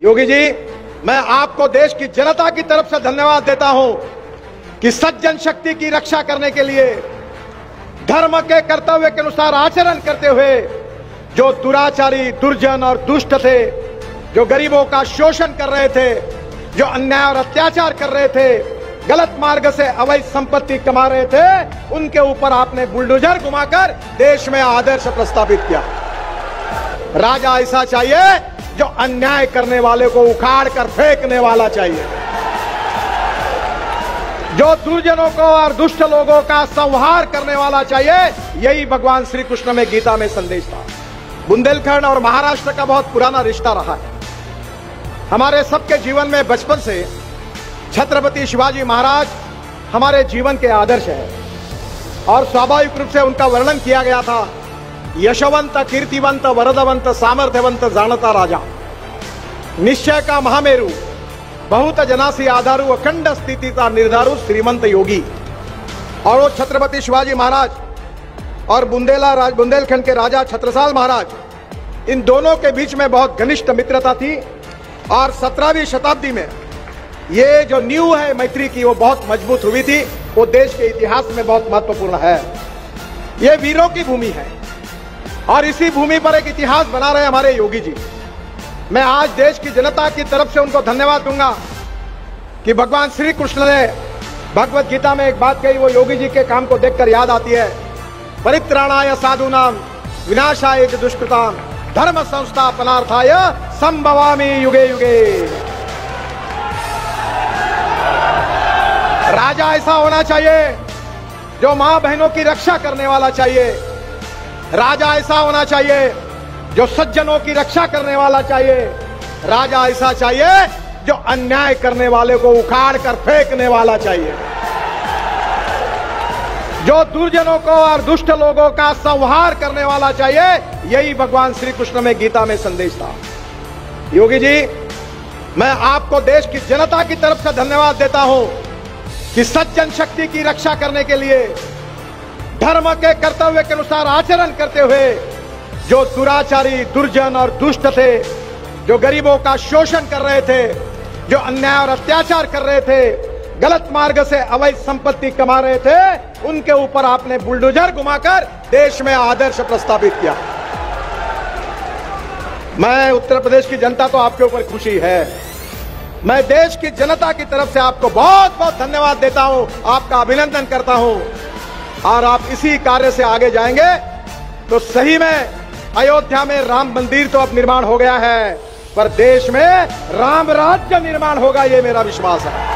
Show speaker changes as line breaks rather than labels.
योगी जी, मैं आपको देश की जनता की तरफ से धन्यवाद देता हूं कि सज्जन शक्ति की रक्षा करने के लिए धर्म के कर्तव्य के अनुसार आचरण करते हुए जो दुराचारी, दुर्जन और दुष्ट थे, जो गरीबों का शोषण कर रहे थे, जो अन्याय और अत्याचार कर रहे थे, गलत मार्ग से अवैध संपत्ति कमा रहे थे, उनके ऊपर आपने बुलडोजर घुमाकर देश में आदर्श प्रस्थापित किया। राजा ऐसा चाहिए जो अन्याय करने वाले को उखाड़ कर फेंकने वाला चाहिए, जो दुर्जनों को और दुष्ट लोगों का संहार करने वाला चाहिए। यही भगवान श्री कृष्ण में गीता में संदेश था। बुंदेलखंड और महाराष्ट्र का बहुत पुराना रिश्ता रहा है। हमारे सबके जीवन में बचपन से छत्रपति शिवाजी महाराज हमारे जीवन के आदर्श है और स्वाभाविक रूप से उनका वर्णन किया गया था। यशवंत, कीर्तिवंत, वरदवंत, सामर्थ्यवंत जानता राजा, निश्चय का महामेरु, बहुत जनासी आधारू, अखंड स्थिति का निर्धारू, श्रीमंत योगी। और वो छत्रपति शिवाजी महाराज और बुंदेलखंड के राजा छत्रसाल महाराज, इन दोनों के बीच में बहुत घनिष्ठ मित्रता थी और 17वीं शताब्दी में ये जो नींव है मैत्री की, वो बहुत मजबूत हुई थी। वो देश के इतिहास में बहुत महत्वपूर्ण है। ये वीरों की भूमि है और इसी भूमि पर एक इतिहास बना रहे हमारे योगी जी। मैं आज देश की जनता की तरफ से उनको धन्यवाद दूंगा कि भगवान श्री कृष्ण ने भगवत गीता में एक बात कही, वो योगी जी के काम को देखकर याद आती है। परित्राणाय साधूनाम विनाशाय च दुष्कृताम धर्म संस्थापनार्थाय संभवामि युगे युगे। राजा ऐसा होना चाहिए जो मां बहनों की रक्षा करने वाला चाहिए। राजा ऐसा होना चाहिए जो सज्जनों की रक्षा करने वाला चाहिए। राजा ऐसा चाहिए जो अन्याय करने वाले को उखाड़ कर फेंकने वाला चाहिए, जो दुर्जनों को और दुष्ट लोगों का संहार करने वाला चाहिए। यही भगवान श्री कृष्ण में गीता में संदेश था। योगी जी, मैं आपको देश की जनता की तरफ से धन्यवाद देता हूं कि सज्जन शक्ति की रक्षा करने के लिए धर्म के कर्तव्य के अनुसार आचरण करते हुए जो दुराचारी, दुर्जन और दुष्ट थे, जो गरीबों का शोषण कर रहे थे, जो अन्याय और अत्याचार कर रहे थे, गलत मार्ग से अवैध संपत्ति कमा रहे थे, उनके ऊपर आपने बुलडोजर घुमाकर देश में आदर्श प्रस्थापित किया। मैं उत्तर प्रदेश की जनता तो आपके ऊपर खुशी है। मैं देश की जनता की तरफ से आपको बहुत बहुत धन्यवाद देता हूं, आपका अभिनंदन करता हूं। और आप इसी कार्य से आगे जाएंगे तो सही में अयोध्या में राम मंदिर तो अब निर्माण हो गया है, पर देश में राम राज्य निर्माण होगा, ये मेरा विश्वास है।